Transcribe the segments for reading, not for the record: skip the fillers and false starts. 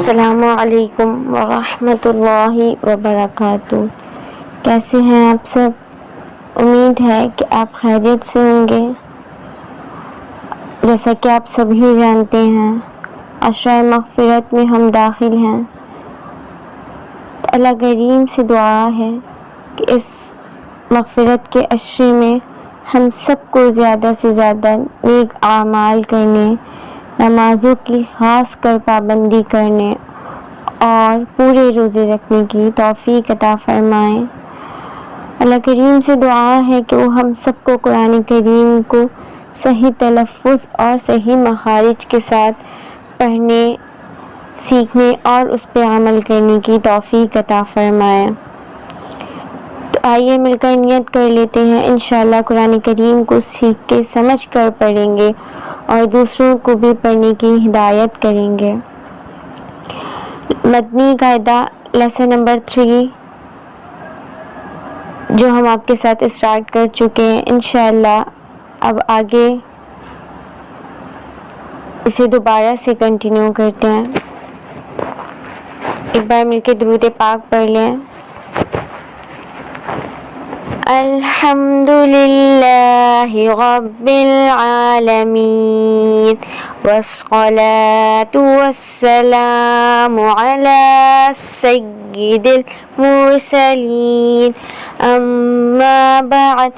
अस्सलामुअलैकुम वरहमतुल्लाहि वबरकातुहू। कैसे हैं आप सब? उम्मीद है कि आप खैरियत से होंगे। जैसा कि आप सभी जानते हैं, अशरा मग़फ़िरत में हम दाखिल हैं। तो अल्लाह करीम से दुआ है कि इस मग़फ़िरत के अशरे में हम सबको ज़्यादा से ज़्यादा नेक आमाल करने, नमाज़ों की ख़ास कर पाबंदी करने और पूरे रोज़े रखने की तौफ़ीक़ अता फ़रमाएँ। अल्लाह करीम से दुआ है कि वो हम सबको कुरान करीम को सही तलफ़्फ़ुज़ और सही मखारिज के साथ पढ़ने, सीखने और उस पे अमल करने की तौफ़ीक़ अता फ़रमाएँ। तो आइए मिलकर नियत कर लेते हैं, इंशाअल्लाह कुरान करीम को सीख के समझ कर पढ़ेंगे और दूसरों को भी पढ़ने की हिदायत करेंगे। मदनी कायदा लेसन नंबर 3 जो हम आपके साथ स्टार्ट कर चुके हैं, इंशाअल्लाह अब आगे इसे दोबारा से कंटिन्यू करते हैं। एक बार मिलके दुरूद पाक पढ़ लें। अल्हम्दुलिल्लाहि रब्बिल आलमीन वस्सलातु वस्सलामु अला सय्यिदिल मुरसलीन अम्मा बअद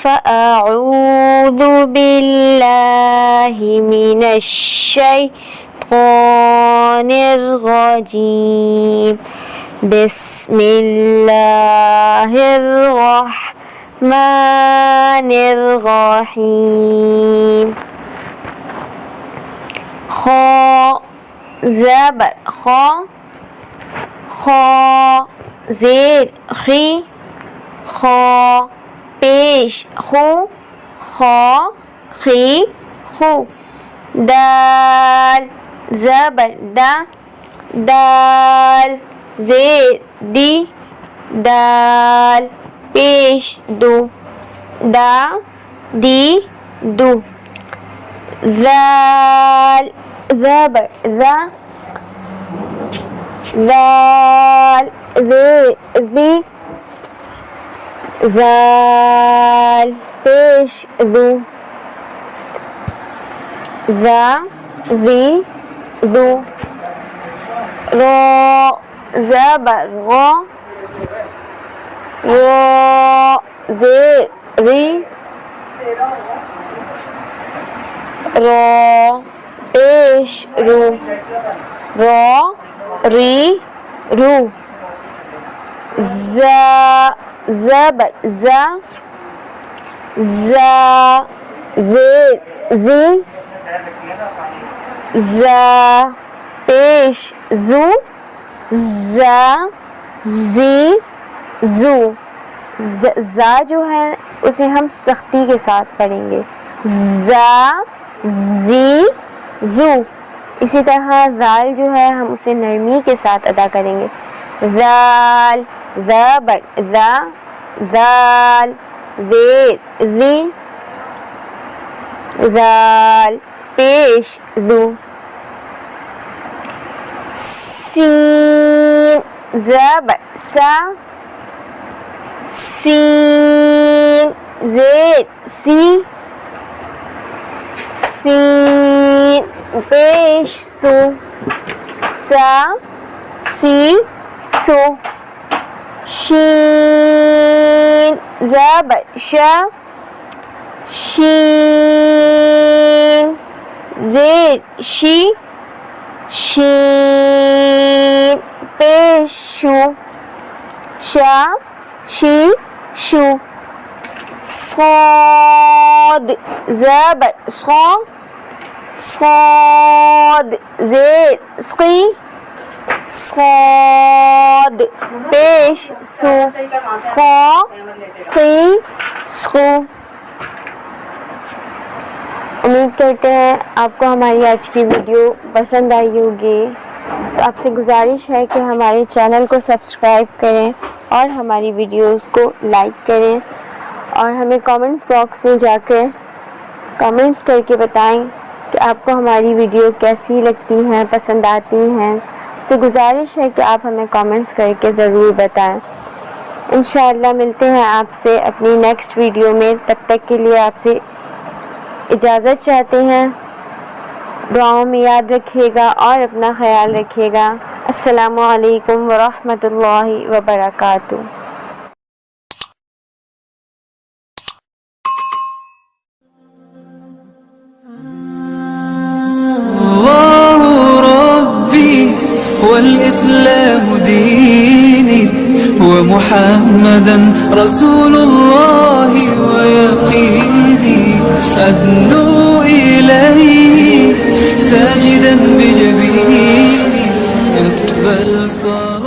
फ़अऊज़ु बिल्लाहि मिनश शैतानिर रजीम बिस्मिल्लाहिर्रहमानिर्रहीम। खा ज़बर खा, खा ज़ेर खी, खा पेश खु, खा खी खु। दाल ज़बर दा, दाल ज़ेर दी, दाल पेश दो, दा दी दो। ज़ाल ज़बर ज़ा, ज़ाल ज़ेर ज़ी, ज़ाल पेश ज़ू, ज़ा ज़ी ज़ू। रा ज़बर रा, रा ज़ेर री, रा पेश रू, रा री रू। ज़ा ज़बर ज़ा, ज़ा ज़ेर ज़ी, ज़ा पेश ज़ू, ज़ा ज़ी ज़ू। ज़ा जो है उसे हम सख्ती के साथ पढ़ेंगे, ज़ा ज़ी ज़ू। इसी तरह ज़ाल जो है हम उसे नरमी के साथ अदा करेंगे। ज़ाल ज़बर ज़ा, ज़ाल ज़ेर ज़ी, ज़ाल पेश ज़ू। सीन ज़बर सा, सीन ज़ेर सी, सीन पेश सू, सा सी सू। शीन ज़बर शा, शीन ज़ेर शी, शीन पेश शू, शा शी शू। صاد ज़बर صا, صاد ज़ेर स्की, स्वाद, पेश, सु, स्वा, स्वी, स्कू। उम्मीद करते हैं आपको हमारी आज की वीडियो पसंद आई होगी। तो आपसे गुजारिश है कि हमारे चैनल को सब्सक्राइब करें और हमारी वीडियोस को लाइक करें और हमें कमेंट्स बॉक्स में जाकर कमेंट्स करके बताएं कि आपको हमारी वीडियो कैसी लगती हैं, पसंद आती हैं। आपसे गुजारिश है कि आप हमें कमेंट्स करके ज़रूर बताएं। इंशाअल्लाह मिलते हैं आपसे अपनी नेक्स्ट वीडियो में। तब तक के लिए आपसे इजाज़त चाहते हैं। दुआओं में याद रखिएगा और अपना ख्याल रखिएगा। अस्सलामु अलैकुम वरहमतुल्लाहि वबरकातुहू। والإسلام ديني ومحمدا رسول الله ويقيني أدنو إليه ساجدا بجبيني اقبل صلاة